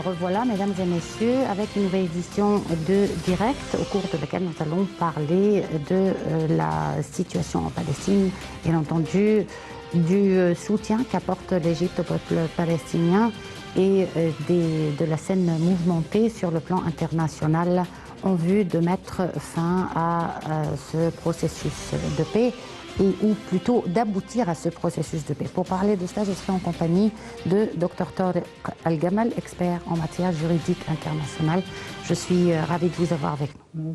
revoilà, mesdames et messieurs, avec une nouvelle édition de Direct, au cours de laquelle nous allons parler de la situation en Palestine, bien entendu, du soutien qu'apporte l'Égypte au peuple palestinien et de la scène mouvementée sur le plan international en vue de mettre fin à ce processus de paix, ou plutôt d'aboutir à ce processus de paix. Pour parler de cela, je serai en compagnie de Dr Tariq Al-Gamal, expert en matière juridique internationale. Je suis ravie de vous avoir avec nous.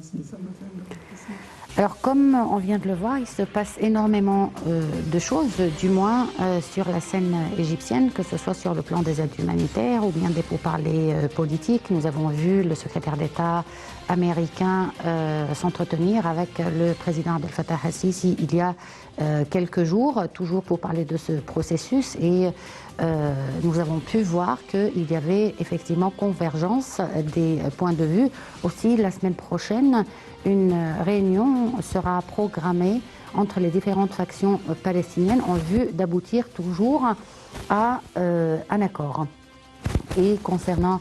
Alors, comme on vient de le voir, il se passe énormément de choses, du moins sur la scène égyptienne, que ce soit sur le plan des aides humanitaires ou bien des pourparlers politiques. Nous avons vu le secrétaire d'État américain s'entretenir avec le président Abdel Fattah al-Sisi il y a quelques jours, toujours pour parler de ce processus, et nous avons pu voir qu'il y avait effectivement convergence des points de vue. Aussi, la semaine prochaine, une réunion sera programmée entre les différentes factions palestiniennes en vue d'aboutir toujours à un accord. Et concernant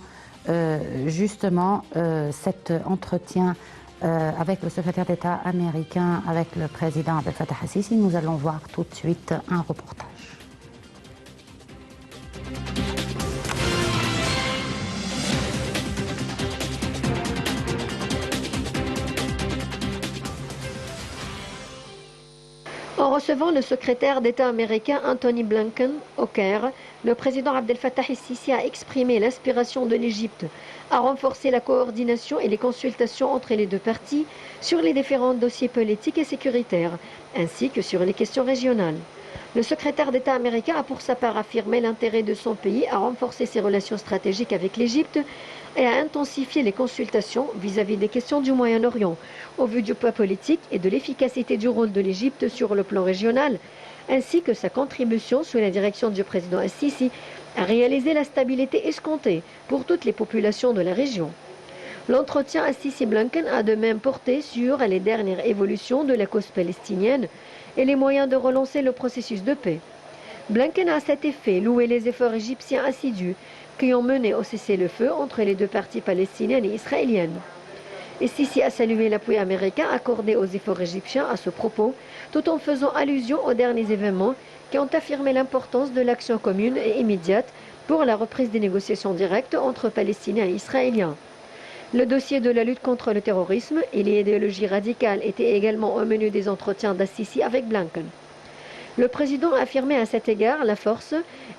justement cet entretien avec le secrétaire d'État américain, avec le président Abdel Fattah al-Sisi, nous allons voir tout de suite un reportage. En recevant le secrétaire d'État américain Anthony Blinken au Caire, le président Abdel Fattah el-Sisi a exprimé l'aspiration de l'Égypte à renforcer la coordination et les consultations entre les deux parties sur les différents dossiers politiques et sécuritaires, ainsi que sur les questions régionales. Le secrétaire d'État américain a pour sa part affirmé l'intérêt de son pays à renforcer ses relations stratégiques avec l'Égypte et à intensifier les consultations vis-à-vis des questions du Moyen-Orient, au vu du poids politique et de l'efficacité du rôle de l'Égypte sur le plan régional, ainsi que sa contribution sous la direction du président al-Sisi à réaliser la stabilité escomptée pour toutes les populations de la région. L'entretien al-Sisi-Blinken a de même porté sur les dernières évolutions de la cause palestinienne et les moyens de relancer le processus de paix. Blinken a à cet effet loué les efforts égyptiens assidus qui ont mené au cessez-le-feu entre les deux parties palestiniennes et israéliennes. Et Sisi a salué l'appui américain accordé aux efforts égyptiens à ce propos, tout en faisant allusion aux derniers événements qui ont affirmé l'importance de l'action commune et immédiate pour la reprise des négociations directes entre Palestiniens et Israéliens. Le dossier de la lutte contre le terrorisme et l'idéologie radicale était également au menu des entretiens d'Al-Sisi avec Blinken. Le président a affirmé à cet égard la force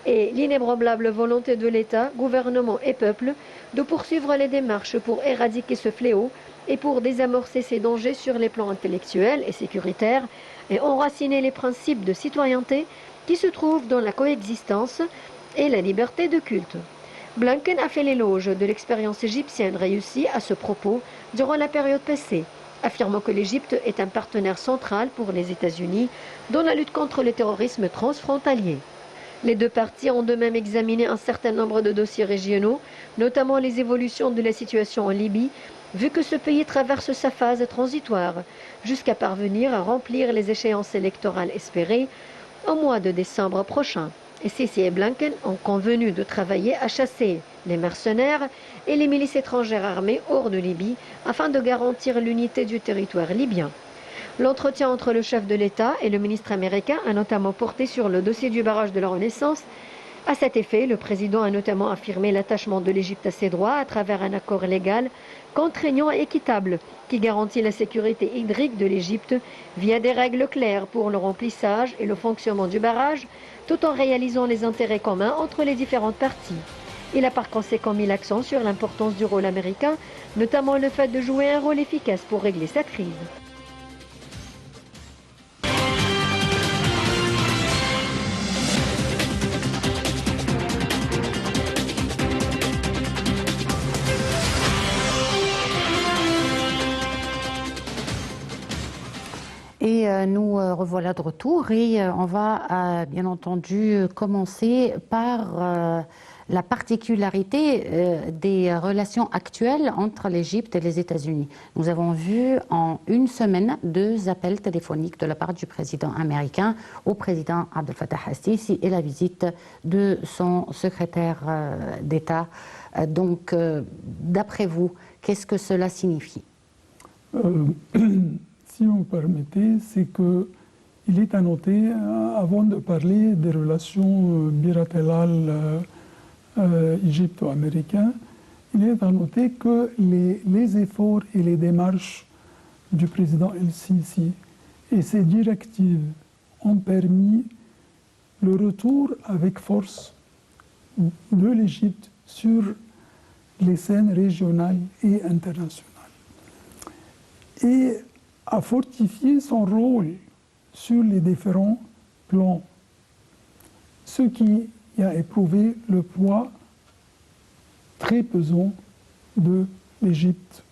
et l'inébranlable volonté de l'État, gouvernement et peuple de poursuivre les démarches pour éradiquer ce fléau et pour désamorcer ces dangers sur les plans intellectuels et sécuritaires et enraciner les principes de citoyenneté qui se trouvent dans la coexistence et la liberté de culte. Blinken a fait l'éloge de l'expérience égyptienne réussie à ce propos durant la période passée, affirmant que l'Égypte est un partenaire central pour les États-Unis dans la lutte contre le terrorisme transfrontalier. Les deux parties ont de même examiné un certain nombre de dossiers régionaux, notamment les évolutions de la situation en Libye, vu que ce pays traverse sa phase transitoire, jusqu'à parvenir à remplir les échéances électorales espérées au mois de décembre prochain. Et Sisi et Blinken ont convenu de travailler à chasser les mercenaires et les milices étrangères armées hors de Libye afin de garantir l'unité du territoire libyen. L'entretien entre le chef de l'État et le ministre américain a notamment porté sur le dossier du barrage de la Renaissance. À cet effet, le président a notamment affirmé l'attachement de l'Égypte à ses droits à travers un accord légal contraignant et équitable qui garantit la sécurité hydrique de l'Égypte via des règles claires pour le remplissage et le fonctionnement du barrage, tout en réalisant les intérêts communs entre les différentes parties. Il a par conséquent mis l'accent sur l'importance du rôle américain, notamment le fait de jouer un rôle efficace pour régler cette crise. Et nous revoilà de retour et on va bien entendu commencer par la particularité des relations actuelles entre l'Égypte et les États-Unis. Nous avons vu en une semaine 2 appels téléphoniques de la part du président américain au président Abdel Fattah al-Sisi et la visite de son secrétaire d'État. Donc, d'après vous, qu'est-ce que cela signifie? Si vous permettez, c'est qu'il est à noter, avant de parler des relations bilatérales égypto-américaines, il est à noter que les efforts et les démarches du président El-Sisi et ses directives ont permis le retour avec force de l'Égypte sur les scènes régionales et internationales et a fortifié son rôle sur les différents plans, ce qui a éprouvé le poids très pesant de l'Égypte,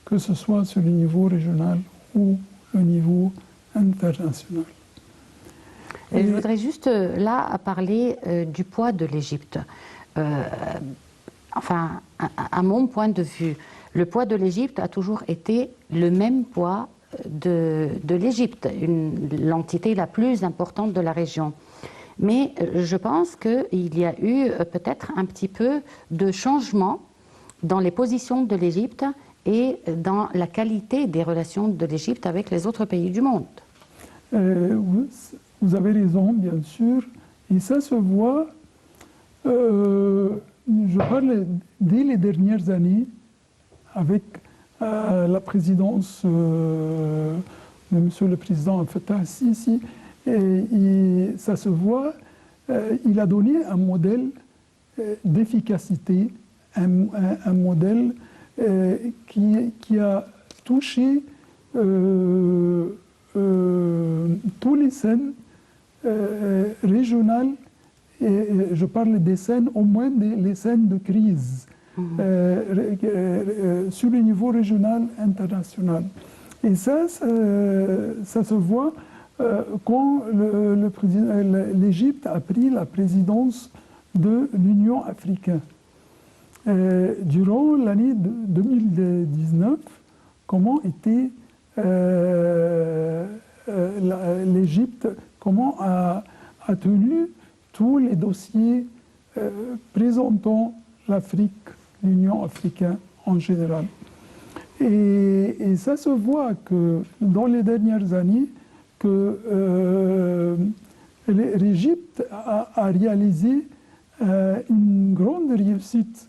que ce soit sur le niveau régional ou le niveau international. Et je voudrais juste là parler du poids de l'Égypte. Enfin, à mon point de vue, le poids de l'Égypte a toujours été le même poids de l'Égypte, l'entité la plus importante de la région. Mais je pense qu'il y a eu peut-être un petit peu de changement dans les positions de l'Égypte et dans la qualité des relations de l'Égypte avec les autres pays du monde. Vous avez raison, bien sûr, et ça se voit, je parle dès les dernières années, avec la présidence de M. le Président Fattah al-Sisi, et ça se voit, il a donné un modèle d'efficacité, un modèle qui a touché tous les scènes régionales, et je parle des scènes, au moins les scènes de crise, sur le niveau régional, international. Et ça se voit quand l'Égypte a pris la présidence de l'Union africaine. Durant l'année 2019, comment était l'Égypte, comment a tenu tous les dossiers présentant l'Afrique, l'Union africaine en général. Et ça se voit que dans les dernières années, que l'Égypte a réalisé une grande réussite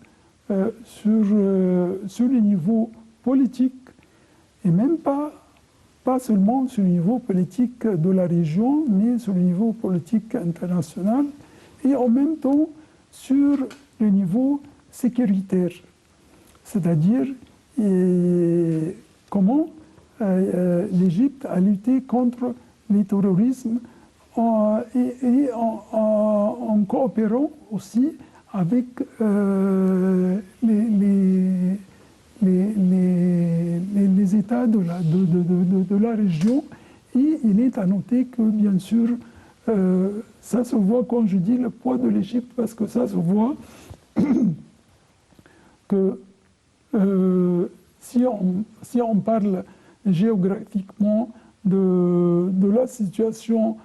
sur le niveau politique, et même pas seulement sur le niveau politique de la région, mais sur le niveau politique international, et en même temps sur le niveau sécuritaire. C'est-à-dire comment l'Égypte a lutté contre le terrorisme et en coopérant aussi avec les États de la région. Et il est à noter que, bien sûr, ça se voit quand je dis le poids de l'Égypte, parce que ça se voit que si on parle géographiquement de la situation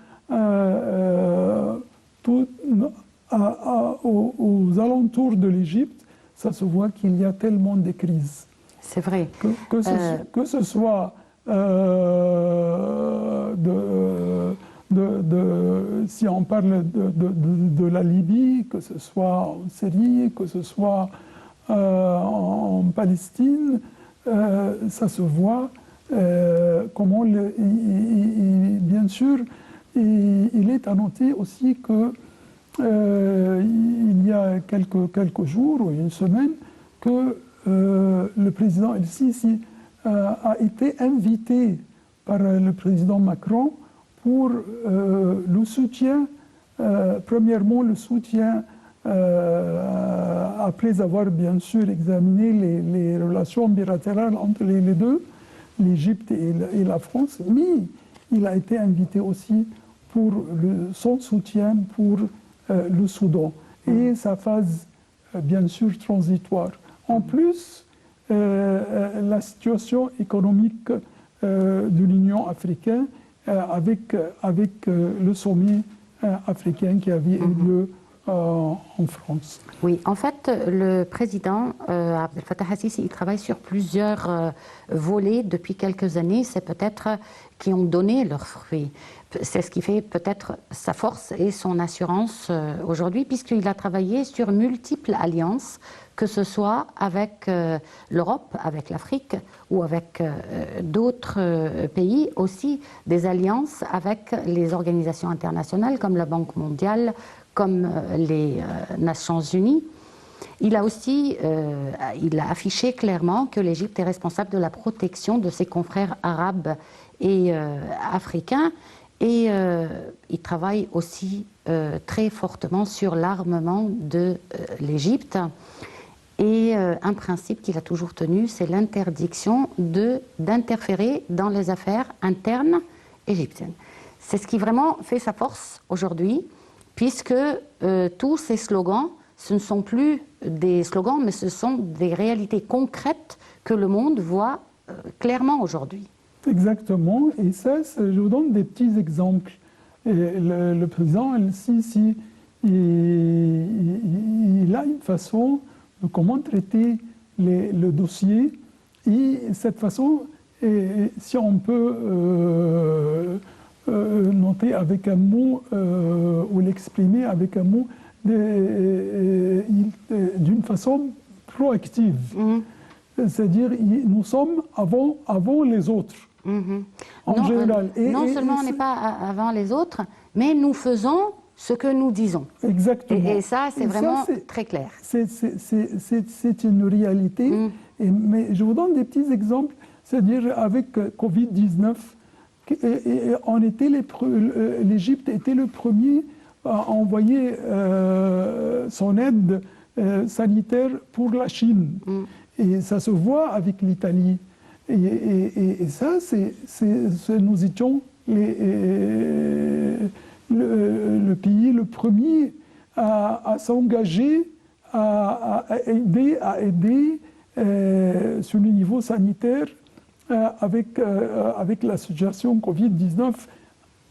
aux alentours de l'Égypte, ça se voit qu'il y a tellement de crises. C'est vrai. Que ce soit si on parle de la Libye, que ce soit en Syrie, que ce soit en Palestine, ça se voit comment, bien sûr, il est à noter aussi que il y a quelques jours ou une semaine que le président El-Sisi a été invité par le président Macron pour le soutien, premièrement le soutien après avoir bien sûr examiné les relations bilatérales entre les deux, l'Égypte et la France, mais il a été invité aussi pour son soutien pour le Soudan et sa phase bien sûr transitoire. En plus, la situation économique de l'Union africaine avec le sommet africain qui avait eu lieu en France. Oui, en fait, le président Abdel Fattah al-Sisi, il travaille sur plusieurs volets depuis quelques années. C'est peut-être qui ont donné leurs fruits. C'est ce qui fait peut-être sa force et son assurance aujourd'hui, puisqu'il a travaillé sur multiples alliances, que ce soit avec l'Europe, avec l'Afrique ou avec d'autres pays, aussi des alliances avec les organisations internationales comme la Banque mondiale, comme les Nations Unies. Il a aussi il a affiché clairement que l'Égypte est responsable de la protection de ses confrères arabes et africains. Et il travaille aussi très fortement sur l'armement de l'Égypte. Et un principe qu'il a toujours tenu, c'est l'interdiction d'interférer dans les affaires internes égyptiennes. C'est ce qui vraiment fait sa force aujourd'hui, puisque tous ces slogans, ce ne sont plus des slogans, mais ce sont des réalités concrètes que le monde voit clairement aujourd'hui. Exactement, et ça, je vous donne des petits exemples. Et le président El-Sisi, il a une façon de comment traiter le dossier, et cette façon, si on peut noter avec un mot ou l'exprimer avec un mot, d'une façon proactive. C'est-à-dire, nous sommes avant les autres. En général. Non seulement on n'est pas avant les autres, mais nous faisons ce que nous disons. Exactement. Et ça, c'est vraiment très clair. C'est une réalité. Mais je vous donne des petits exemples. C'est-à-dire, avec Covid-19, l'Égypte était le premier à envoyer son aide sanitaire pour la Chine. Et ça se voit avec l'Italie. Et ça, nous étions le pays le premier à s'engager, à aider sur le niveau sanitaire avec la situation Covid-19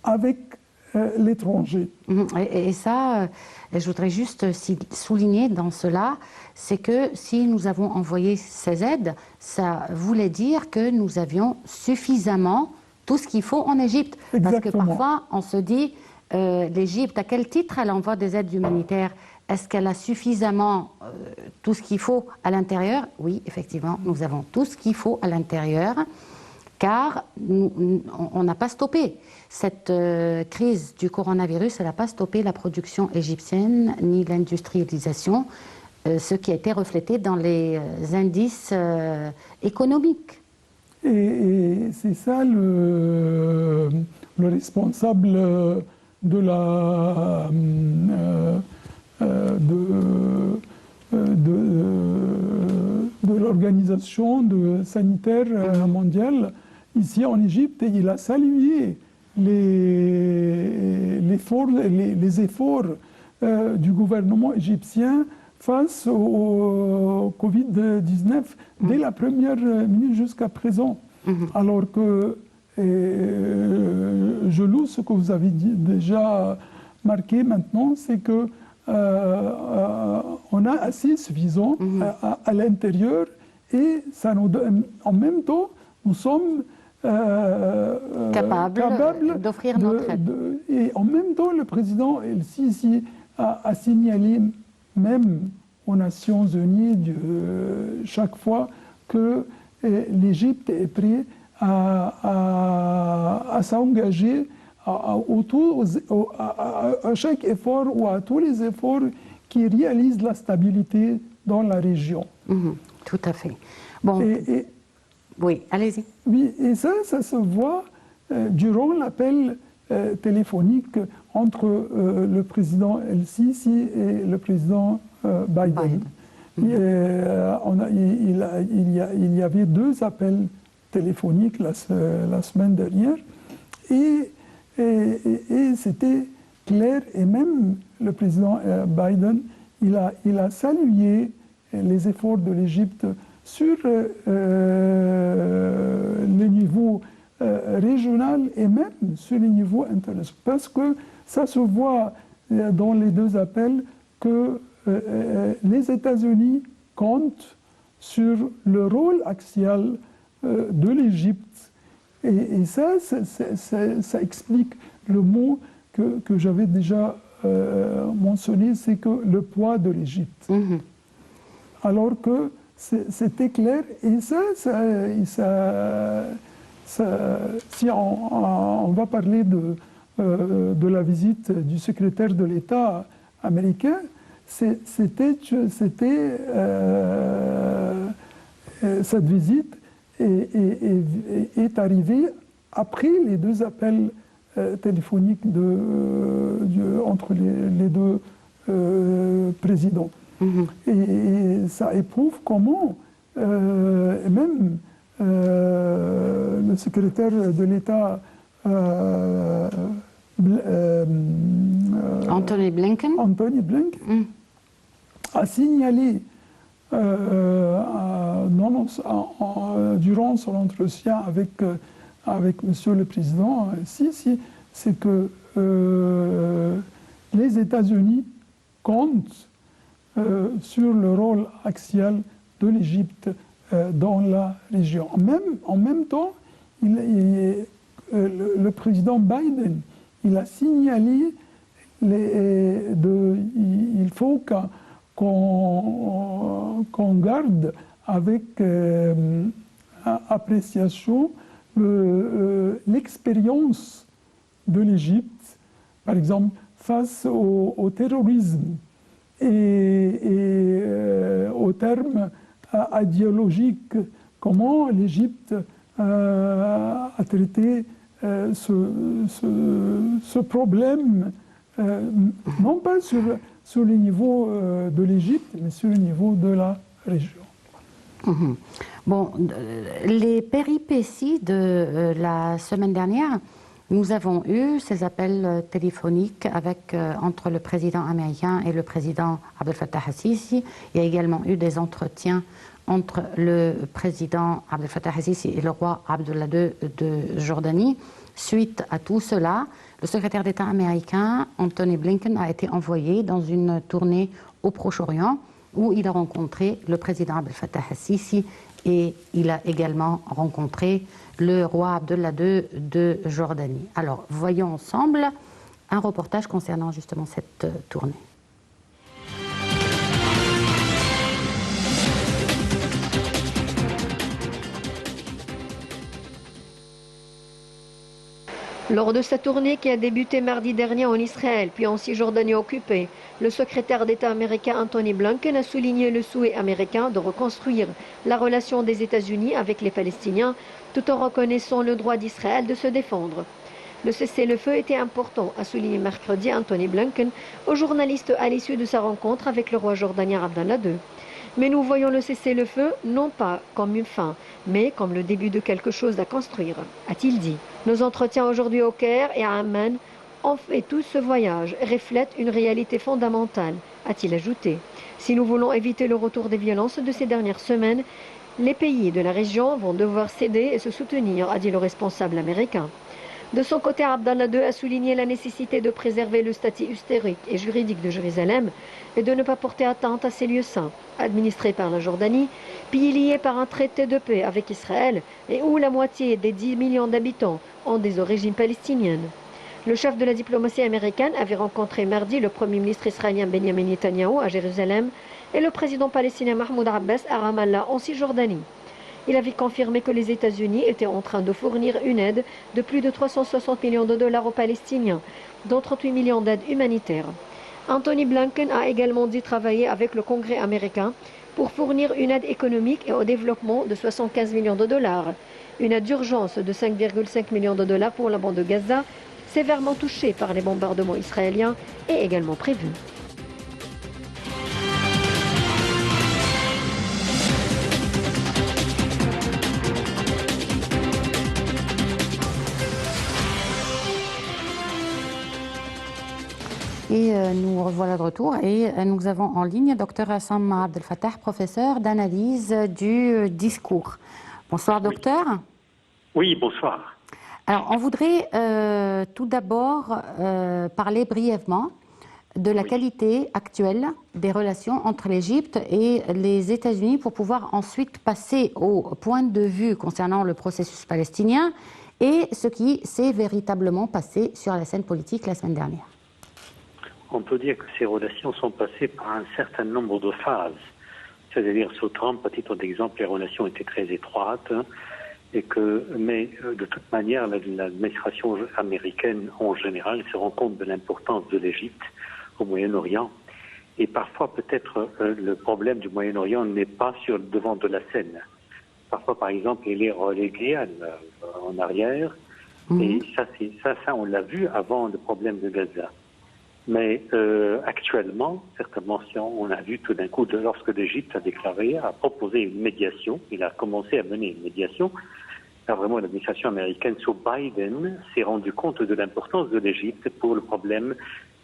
avec l'étranger. Et ça, je voudrais juste souligner dans cela, c'est que si nous avons envoyé ces aides, ça voulait dire que nous avions suffisamment tout ce qu'il faut en Égypte. Exactement. Parce que parfois, on se dit, l'Égypte, à quel titre elle envoie des aides humanitaires? Est-ce qu'elle a suffisamment tout ce qu'il faut à l'intérieur? Oui, effectivement, nous avons tout ce qu'il faut à l'intérieur, car on n'a pas stoppé. Cette crise du coronavirus, elle n'a pas stoppé la production égyptienne, ni l'industrialisation, ce qui a été reflété dans les indices économiques. Et c'est ça le responsable de l'organisation sanitaire mondiale ici en Égypte. Il a salué les efforts du gouvernement égyptien face au Covid-19 dès la première minute jusqu'à présent. Alors que je loue ce que vous avez déjà marqué maintenant, c'est que on a assez suffisant à l'intérieur, et ça nous donne, en même temps, nous sommes capables d'offrir notre aide. Et en même temps, le président El-Sisi a signalé, même aux Nations Unies, chaque fois que l'Égypte est prête à s'engager à chaque effort ou à tous les efforts qui réalisent la stabilité dans la région. Tout à fait. Bon, oui, allez-y. Oui, et ça se voit durant l'appel téléphonique entre le président El-Sisi et le président Biden. Il y avait 2 appels téléphoniques la semaine dernière, et c'était clair, et même le président Biden, il a salué les efforts de l'Égypte sur le niveau régional et même sur le niveau international. Parce que ça se voit dans les deux appels que les États-Unis comptent sur le rôle axial de l'Égypte. Et ça explique le mot que j'avais déjà mentionné, c'est que le poids de l'Égypte. Mm-hmm. Alors que c'était clair, et si on va parler de la visite du secrétaire de l'État américain, cette visite est arrivée après les deux appels téléphoniques entre les deux présidents. Mm-hmm. Et ça éprouve comment même le secrétaire de l'État Anthony Blinken a signalé durant son entretien avec Monsieur le Président Sisi, c'est que les États-Unis comptent sur le rôle axial de l'Égypte dans la région. En même temps, le président Biden, il a signalé il faut qu'on garde avec appréciation l'expérience de l'Égypte, par exemple, face au terrorisme et aux termes idéologiques, comment l'Égypte a traité ce problème, non pas sur le niveau de l'Égypte, mais sur le niveau de la région. Mmh. Bon, les péripéties de la semaine dernière, nous avons eu ces appels téléphoniques entre le président américain et le président Abdel Fattah al-Sisi. Il y a également eu des entretiens entre le président Abdel Fattah al-Sisi et le roi Abdullah II de Jordanie. Suite à tout cela, le secrétaire d'État américain, Anthony Blinken, a été envoyé dans une tournée au Proche-Orient où il a rencontré le président Abdel Fattah al-Sisi et il a également rencontré le roi Abdullah II de Jordanie. Alors, voyons ensemble un reportage concernant justement cette tournée. Lors de sa tournée qui a débuté mardi dernier en Israël, puis en Cisjordanie occupée, le secrétaire d'État américain Anthony Blinken a souligné le souhait américain de reconstruire la relation des États-Unis avec les Palestiniens, tout en reconnaissant le droit d'Israël de se défendre. Le cessez-le-feu était important, a souligné mercredi Anthony Blinken aux journalistes à l'issue de sa rencontre avec le roi jordanien Abdallah II. Mais nous voyons le cessez-le-feu non pas comme une fin, mais comme le début de quelque chose à construire, a-t-il dit. Nos entretiens aujourd'hui au Caire et à Amman ont fait tout ce voyage, reflètent une réalité fondamentale, a-t-il ajouté. Si nous voulons éviter le retour des violences de ces dernières semaines, les pays de la région vont devoir céder et se soutenir, a dit le responsable américain. De son côté, Abdallah II a souligné la nécessité de préserver le statut historique et juridique de Jérusalem et de ne pas porter atteinte à ces lieux saints, administrés par la Jordanie, pays liés par un traité de paix avec Israël et où la moitié des 10 millions d'habitants ont des origines palestiniennes. Le chef de la diplomatie américaine avait rencontré mardi le premier ministre israélien Benjamin Netanyahou à Jérusalem et le président palestinien Mahmoud Abbas à Ramallah en Cisjordanie. Il avait confirmé que les États-Unis étaient en train de fournir une aide de plus de 360 millions de dollars aux Palestiniens, dont 38 millions d'aides humanitaires. Anthony Blinken a également dit travailler avec le Congrès américain pour fournir une aide économique et au développement de 75 millions de dollars. Une aide d'urgence de 5,5 millions de dollars pour la bande de Gaza, sévèrement touchée par les bombardements israéliens, est également prévue. Et nous revoilà de retour et nous avons en ligne Dr Assam Abdel Fattah, professeur d'analyse du discours. Bonsoir docteur. Oui, bonsoir. Alors on voudrait tout d'abord parler brièvement de la qualité actuelle des relations entre l'Égypte et les États-Unis pour pouvoir ensuite passer au point de vue concernant le processus palestinien et ce qui s'est véritablement passé sur la scène politique la semaine dernière. On peut dire que ces relations sont passées par un certain nombre de phases. C'est-à-dire, sous Trump, à titre d'exemple, les relations étaient très étroites, mais de toute manière, l'administration américaine en général se rend compte de l'importance de l'Égypte au Moyen-Orient. Et parfois, peut-être, le problème du Moyen-Orient n'est pas sur le devant de la scène. Parfois, par exemple, il est relégué en arrière. Et ça, on l'a vu avant le problème de Gaza. Mais actuellement, certainement, on a vu tout d'un coup, lorsque l'Égypte a proposé une médiation, il a commencé à mener une médiation, là vraiment l'administration américaine sous Biden s'est rendu compte de l'importance de l'Égypte pour le problème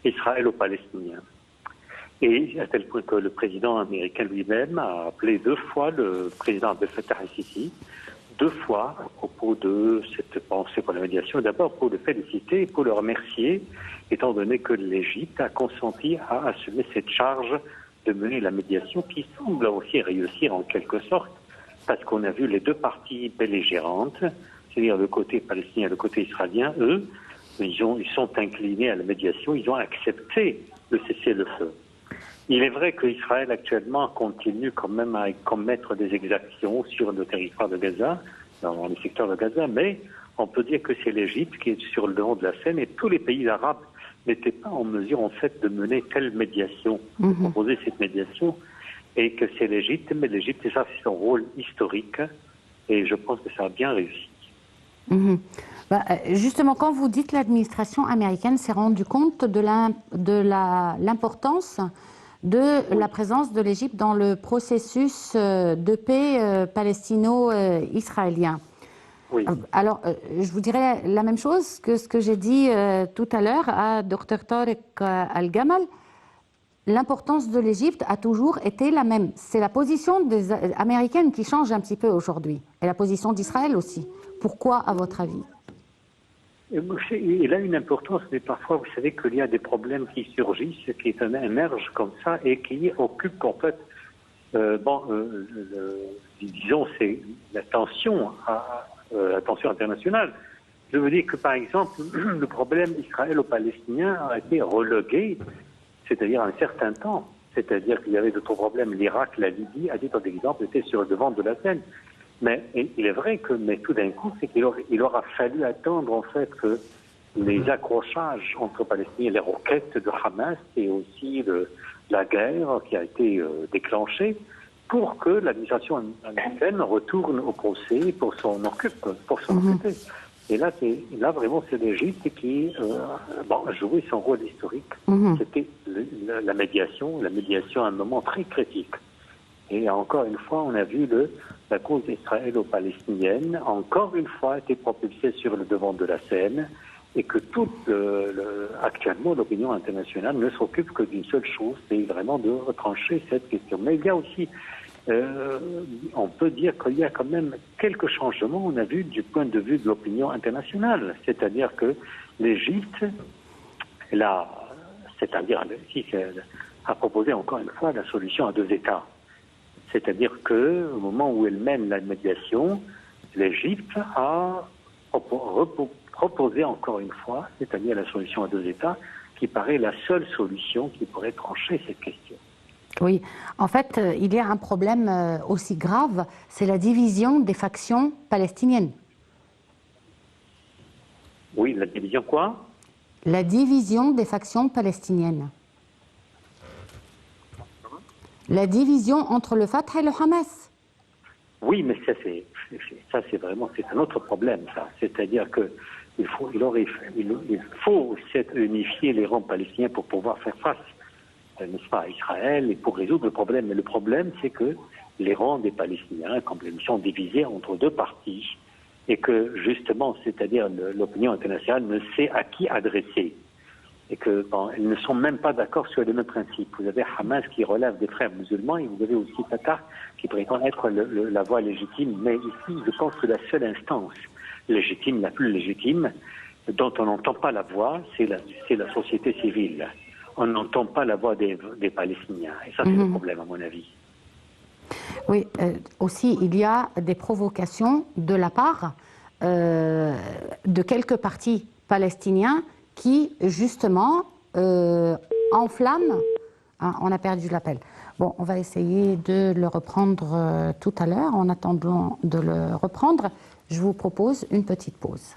israélo-palestinien. Et à tel point que le président américain lui-même a appelé 2 fois le président Abdel Fattah el-Sisi, 2 fois à propos de cette pensée pour la médiation, d'abord pour le féliciter et pour le remercier, étant donné que l'Égypte a consenti à assumer cette charge de mener la médiation qui semble aussi réussir en quelque sorte, parce qu'on a vu les 2 parties belligérantes, c'est-à-dire le côté palestinien et le côté israélien, eux, ils sont inclinés à la médiation, ils ont accepté de cesser le feu. Il est vrai qu'Israël actuellement continue quand même à commettre des exactions sur le territoire de Gaza, dans le secteur de Gaza, mais on peut dire que c'est l'Égypte qui est sur le devant de la scène et tous les pays arabes n'étaient pas en mesure en fait de mener telle médiation, de proposer cette médiation, et que c'est l'Égypte, mais l'Égypte, ça c'est son rôle historique et je pense que ça a bien réussi. Justement, quand vous dites l'administration américaine s'est rendue compte de l'importance de la présence de l'Égypte dans le processus de paix palestino-israélien. Oui. Alors, je vous dirais la même chose que ce que j'ai dit tout à l'heure à Dr Tariq Al-Gamal. L'importance de l'Égypte a toujours été la même. C'est la position des américaines qui change un petit peu aujourd'hui, et la position d'Israël aussi. Pourquoi, à votre avis ? Il a une importance, mais parfois, vous savez qu'il y a des problèmes qui surgissent, qui émergent comme ça et qui occupent en fait, disons, c'est la tension internationale. Je veux dire que, par exemple, le problème israélo-palestinien a été relégué, c'est-à-dire un certain temps. C'est-à-dire qu'il y avait d'autres problèmes. L'Irak, la Libye, à titre d'exemple, étaient sur le devant de la scène. Mais il est vrai que, mais tout d'un coup, c'est qu'il aura fallu attendre en fait que les accrochages entre Palestiniens, les roquettes de Hamas et aussi la guerre qui a été déclenchée pour que l'administration américaine retourne au procès pour s'en occuper. Et là, vraiment, c'est l'Égypte qui a joué son rôle historique. C'était la médiation à un moment très critique. Et encore une fois, on a vu la cause israélo-palestinienne, encore une fois, a été propulsée sur le devant de la scène et que actuellement, l'opinion internationale ne s'occupe que d'une seule chose, c'est vraiment de retrancher cette question. Mais il y a aussi, on peut dire qu'il y a quand même quelques changements, on a vu du point de vue de l'opinion internationale. C'est-à-dire que l'Égypte, a proposé encore une fois la solution à 2 États. C'est-à-dire qu'au moment où elle mène la médiation, l'Égypte a proposé encore une fois, c'est-à-dire la solution à 2 États, qui paraît la seule solution qui pourrait trancher cette question. Oui, en fait, il y a un problème aussi grave, c'est la division des factions palestiniennes. Oui, la division quoi ? La division des factions palestiniennes. La division entre le Fatah et le Hamas. Oui, mais ça c'est vraiment un autre problème, ça. C'est-à-dire que il faut unifier les rangs palestiniens pour pouvoir faire face, n'est-ce pas, à Israël et pour résoudre le problème. Mais le problème, c'est que les rangs des Palestiniens, comme ils sont divisés entre 2 parties, et que justement, c'est-à-dire l'opinion internationale ne sait à qui adresser. et que ils ne sont même pas d'accord sur les mêmes principes. Vous avez Hamas qui relève des frères musulmans et vous avez aussi Fatah qui prétend être la voie légitime. Mais ici, je pense que la seule instance légitime, la plus légitime, dont on n'entend pas la voix, c'est la société civile. On n'entend pas la voix des Palestiniens. Et ça, c'est le problème, à mon avis. Oui, aussi, il y a des provocations de la part de quelques partis palestiniens qui, justement, enflamment. Ah, on a perdu l'appel. Bon, on va essayer de le reprendre tout à l'heure. En attendant de le reprendre, je vous propose une petite pause.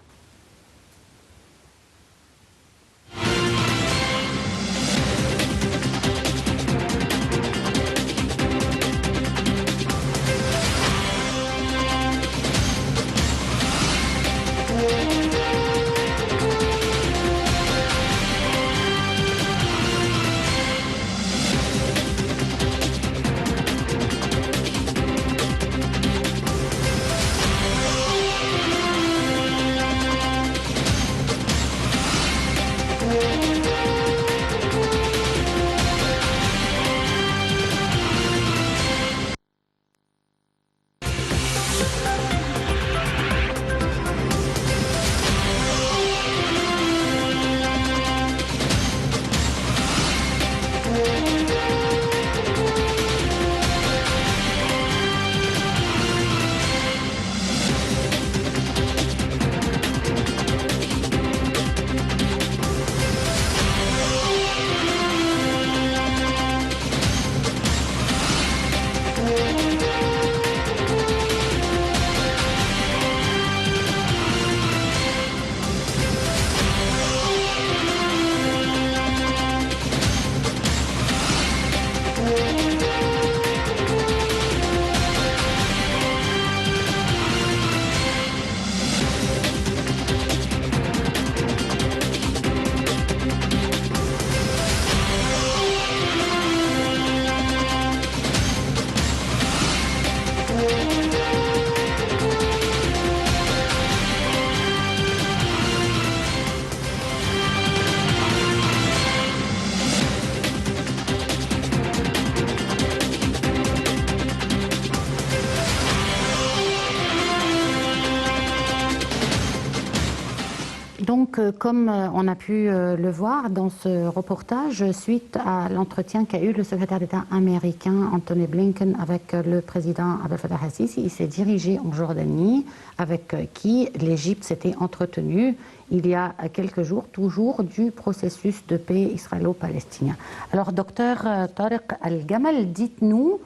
Donc, comme on a pu le voir dans ce reportage, suite à l'entretien qu'a eu le secrétaire d'État américain Anthony Blinken avec le président Abdel Fattah al-Sisi, il s'est dirigé en Jordanie, avec qui l'Égypte s'était entretenue il y a quelques jours, toujours du processus de paix israélo-palestinien. Alors, docteur Tariq Al-Gamal, dites-nous,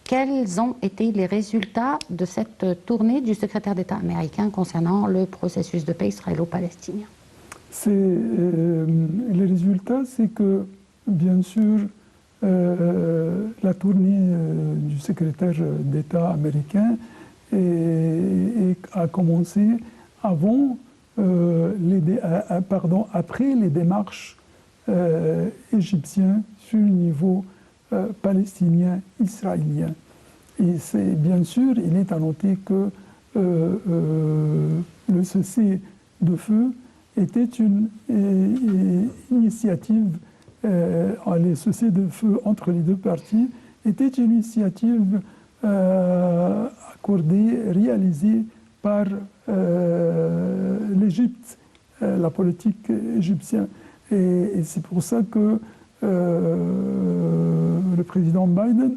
quels ont été les résultats de cette tournée du secrétaire d'État américain concernant le processus de paix israélo-palestinien? Les résultats, c'est que, bien sûr, la tournée du secrétaire d'État américain a commencé après les démarches égyptiennes sur le niveau palestinien-israélien. Et c'est bien sûr, il est à noter que le cessez-le-feu était une initiative, le cessez-le-feu entre les deux parties était une initiative accordée, réalisée par l'Égypte, la politique égyptienne. Et c'est pour ça que le président Biden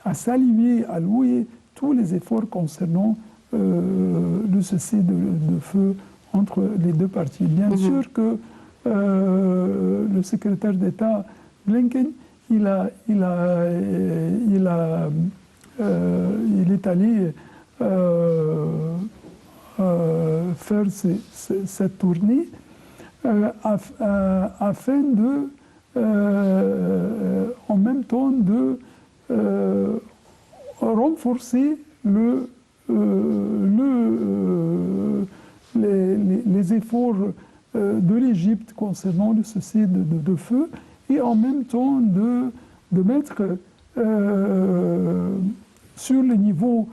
a salué, a loué tous les efforts concernant le cessez-le-feu entre les deux parties. Bien sûr que le secrétaire d'État Blinken, il est allé faire cette tournée afin de en même temps de renforcer les efforts de l'Égypte concernant le cessez-le-feu et en même temps de mettre sur le niveau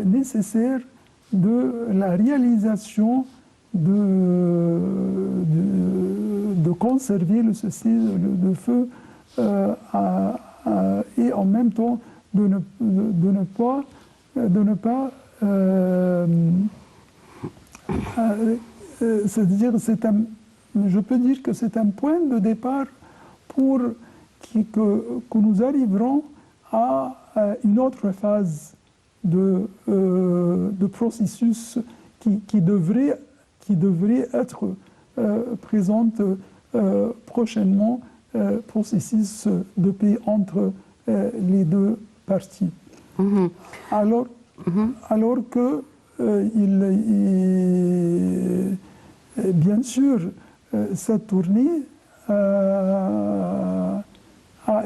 nécessaire de la réalisation de conserver le cessez-le-feu et en même temps de ne pas c'est-à-dire, je peux dire que c'est un point de départ pour que nous arriverons à une autre phase de processus qui devrait être présente prochainement, processus de paix entre les deux parties. Mm-hmm. Alors que bien sûr, cette tournée a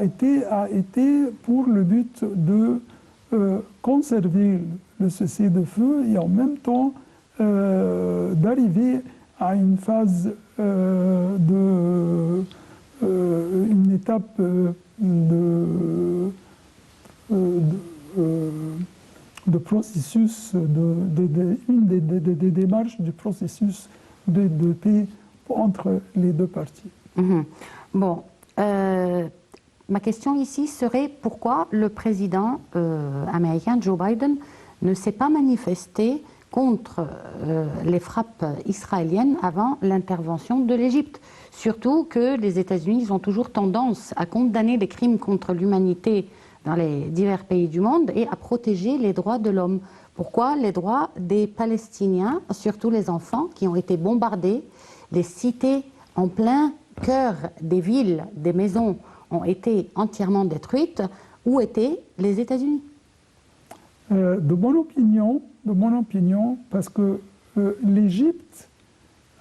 été pour le but de conserver le cessez-le-feu et en même temps d'arriver à une phase une étape de processus, une des démarches du processus de paix entre les deux parties. Mm-hmm. Bon, ma question ici serait pourquoi le président américain Joe Biden ne s'est pas manifesté contre les frappes israéliennes avant l'intervention de l'Égypte. Surtout que les États-Unis ont toujours tendance à condamner les crimes contre l'humanité dans les divers pays du monde et à protéger les droits de l'homme. Pourquoi les droits des Palestiniens, surtout les enfants qui ont été bombardés, les cités en plein cœur des villes, des maisons ont été entièrement détruites, où étaient les États-Unis? De mon opinion, parce que l'Égypte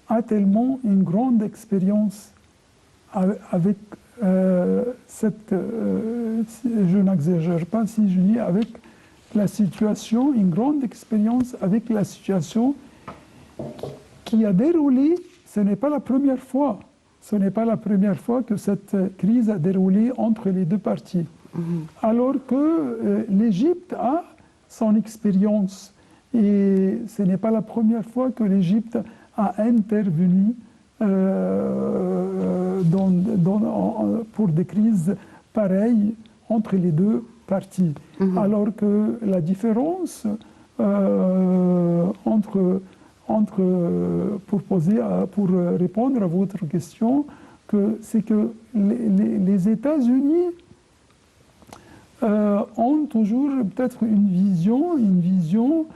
a tellement une grande expérience avec cette, je n'exagère pas si je dis, avec la situation, une grande expérience avec la situation qui a déroulé, ce n'est pas la première fois. Ce n'est pas la première fois que cette crise a déroulé entre les deux parties. Alors que l'Égypte a son expérience et ce n'est pas la première fois que l'Égypte a intervenu pour des crises pareilles entre les deux parties. Alors que la différence pour répondre à votre question, c'est que les États-Unis ont toujours peut-être une vision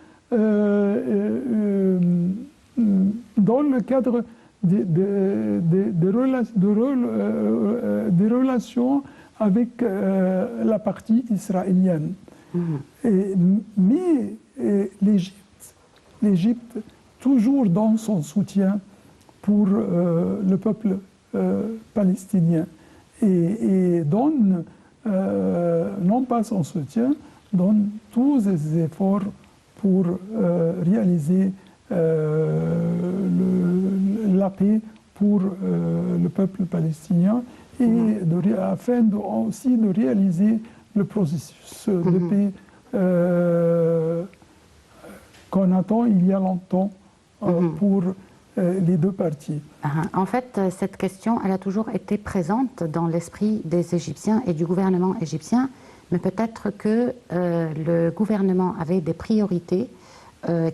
dans le cadre des relations avec la partie israélienne. Mais l'Égypte, toujours dans son soutien pour le peuple palestinien, et donne, non pas son soutien, donne tous ses efforts pour réaliser la paix pour le peuple palestinien et afin aussi de réaliser le processus de paix qu'on attend il y a longtemps pour les deux parties. En fait, cette question, elle a toujours été présente dans l'esprit des Égyptiens et du gouvernement égyptien, mais peut-être que le gouvernement avait des priorités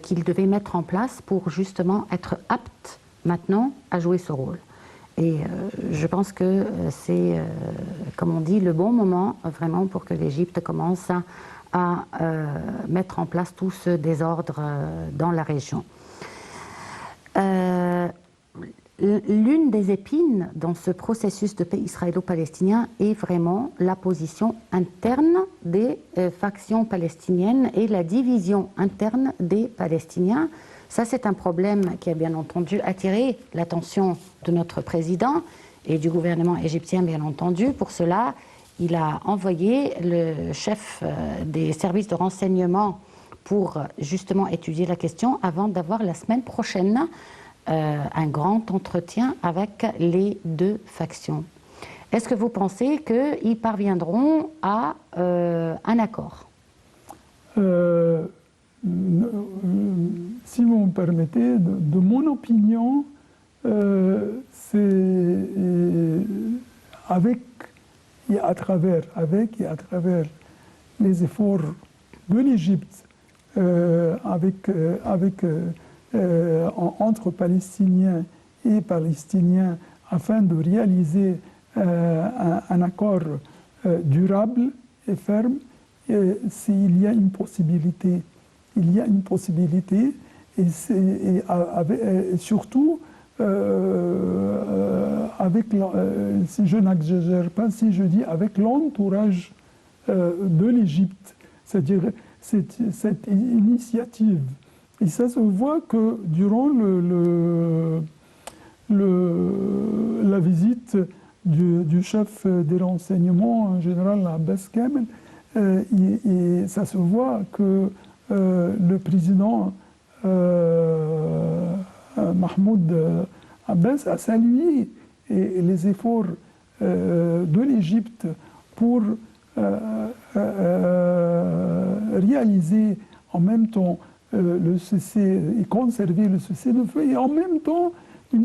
qu'il devait mettre en place pour justement être apte maintenant à jouer ce rôle. Et je pense que c'est, comme on dit, le bon moment vraiment pour que l'Égypte commence à mettre en place tout ce désordre dans la région. L'une des épines dans ce processus de paix israélo-palestinien est vraiment la position interne des factions palestiniennes et la division interne des Palestiniens. Ça, c'est un problème qui a bien entendu attiré l'attention de notre président et du gouvernement égyptien, bien entendu. Pour cela, il a envoyé le chef des services de renseignement pour justement étudier la question avant d'avoir la semaine prochaine un grand entretien avec les deux factions. Est-ce que vous pensez qu'ils parviendront à un accord? Si vous me permettez, de mon opinion, c'est avec et à travers les efforts de l'Égypte entre Palestiniens et Palestiniens afin de réaliser un accord durable et ferme, il y a une possibilité. Il y a une possibilité et surtout si je n'exagère pas, si je dis avec l'entourage de l'Égypte, c'est-à-dire cette initiative. Et ça se voit que durant la visite du chef des renseignements, général Abbas Kamel, et ça se voit que le président Mahmoud Abbas a salué les efforts de l'Égypte pour réaliser en même temps le cessez et conserver le cessez-le-feu et en même temps de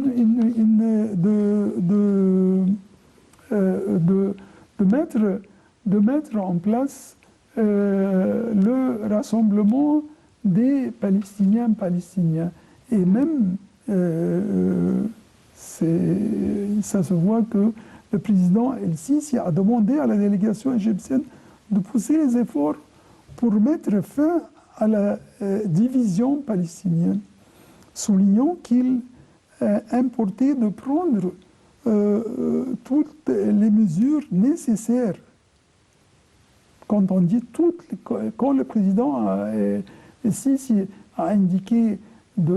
mettre en place le rassemblement des Palestiniens. Et même, ça se voit que le président El-Sisi a demandé à la délégation égyptienne de pousser les efforts pour mettre fin à la division palestinienne, soulignant qu'il importait de prendre toutes les mesures nécessaires. Quand on dit quand le président El-Sisi a indiqué ou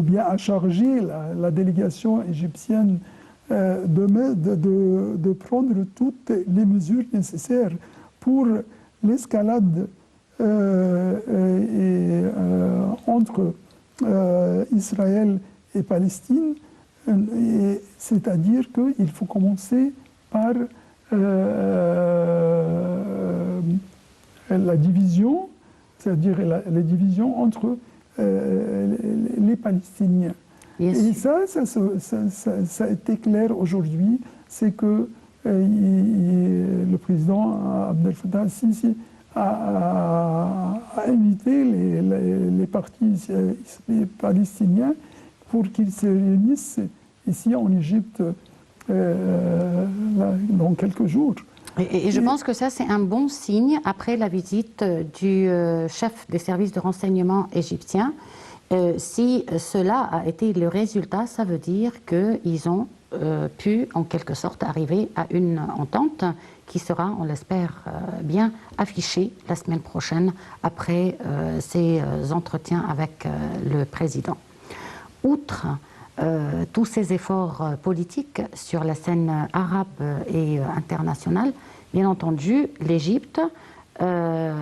bien a chargé la délégation égyptienne de prendre toutes les mesures nécessaires pour l'escalade entre Israël et Palestine, c'est-à-dire qu'il faut commencer par la division, c'est-à-dire la division entre les Palestiniens. Et ça a été clair aujourd'hui, c'est que le président Abdel Fattah al-Sisi a invité les partis palestiniens pour qu'ils se réunissent ici en Égypte dans quelques jours. Et je pense que ça, c'est un bon signe après la visite du chef des services de renseignement égyptien. Si cela a été le résultat, ça veut dire qu'ils ont pu, en quelque sorte, arriver à une entente qui sera, on l'espère bien, affichée la semaine prochaine après ces entretiens avec le président. Outre tous ces efforts politiques sur la scène arabe et internationale, bien entendu, l'Égypte, le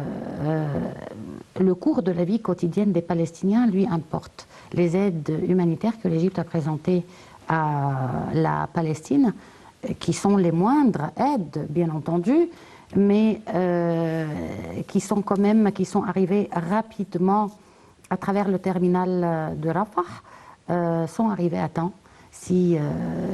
cours de la vie quotidienne des Palestiniens lui importe. Les aides humanitaires que l'Égypte a présentées à la Palestine, qui sont les moindres aides, bien entendu, mais qui sont arrivées rapidement à travers le terminal de Rafah, sont arrivées à temps, si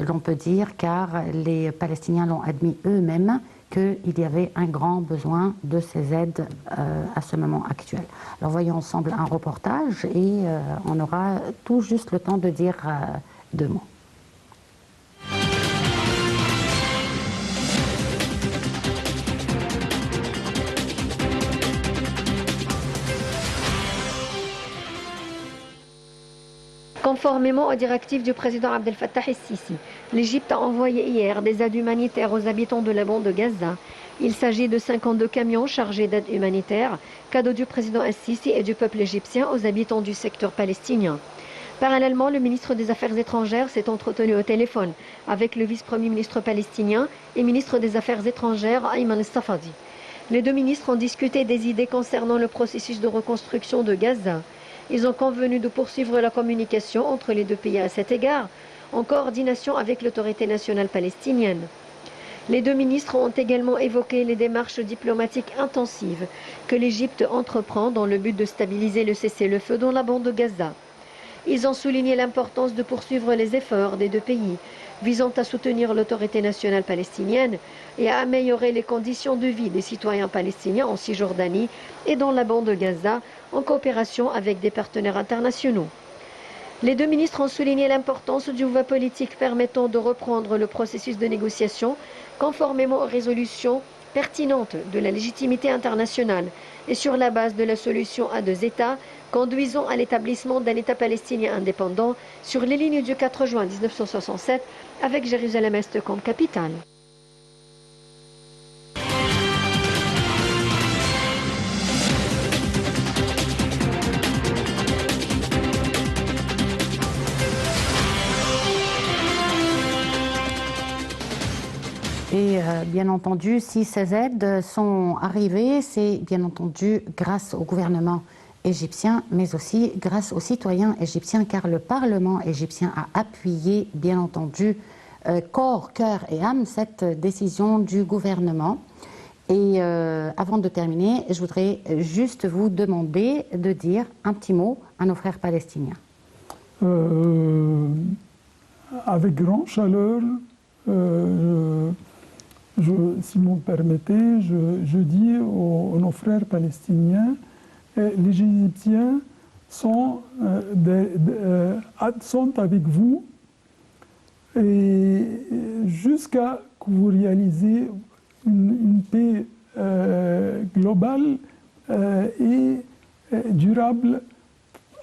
l'on peut dire, car les Palestiniens l'ont admis eux-mêmes qu'il y avait un grand besoin de ces aides à ce moment actuel. Alors voyons ensemble un reportage et on aura tout juste le temps de dire deux mots. Conformément aux directives du président Abdel Fattah el-Sisi, l'Égypte a envoyé hier des aides humanitaires aux habitants de la bande de Gaza. Il s'agit de 52 camions chargés d'aide humanitaire, cadeau du président el-Sisi et du peuple égyptien aux habitants du secteur palestinien. Parallèlement, le ministre des Affaires étrangères s'est entretenu au téléphone avec le vice-premier ministre palestinien et ministre des Affaires étrangères Ayman el-Safadi. Les deux ministres ont discuté des idées concernant le processus de reconstruction de Gaza. Ils ont convenu de poursuivre la communication entre les deux pays à cet égard, en coordination avec l'autorité nationale palestinienne. Les deux ministres ont également évoqué les démarches diplomatiques intensives que l'Égypte entreprend dans le but de stabiliser le cessez-le-feu dans la bande de Gaza. Ils ont souligné l'importance de poursuivre les efforts des deux pays visant à soutenir l'autorité nationale palestinienne et à améliorer les conditions de vie des citoyens palestiniens en Cisjordanie et dans la bande de Gaza en coopération avec des partenaires internationaux. Les deux ministres ont souligné l'importance d'une voie politique permettant de reprendre le processus de négociation conformément aux résolutions pertinentes de la légitimité internationale et sur la base de la solution à deux États conduisant à l'établissement d'un État palestinien indépendant sur les lignes du 4 juin 1967 avec Jérusalem-Est comme capitale. Et bien entendu, si ces aides sont arrivées, c'est bien entendu grâce au gouvernement égyptien, mais aussi grâce aux citoyens égyptiens, car le Parlement égyptien a appuyé, bien entendu, corps, cœur et âme, cette décision du gouvernement. Et avant de terminer, je voudrais juste vous demander de dire un petit mot à nos frères palestiniens. Avec grande chaleur, si vous me permettez, je dis à nos frères palestiniens, les Égyptiens sont avec vous et jusqu'à ce que vous réalisez une paix globale et durable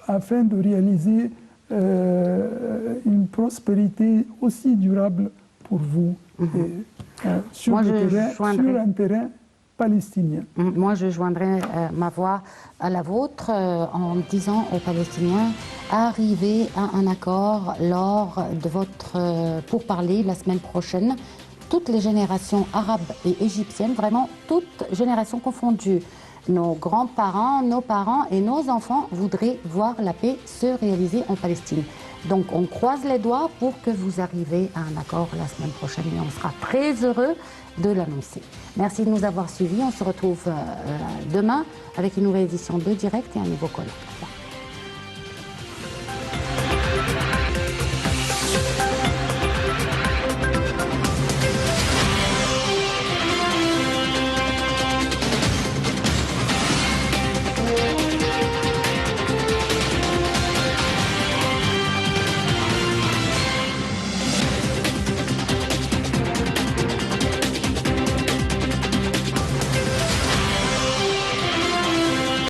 afin de réaliser une prospérité aussi durable pour vous. Sur un terrain palestinien. Moi, je joindrai ma voix à la vôtre en disant aux Palestiniens, arrivez à un accord lors de votre pourparlers la semaine prochaine. Toutes les générations arabes et égyptiennes, vraiment toutes générations confondues, nos grands-parents, nos parents et nos enfants voudraient voir la paix se réaliser en Palestine. Donc on croise les doigts pour que vous arriviez à un accord la semaine prochaine et on sera très heureux de l'annoncer. Merci de nous avoir suivis. On se retrouve demain avec une nouvelle édition de Direct et un nouveau colloque.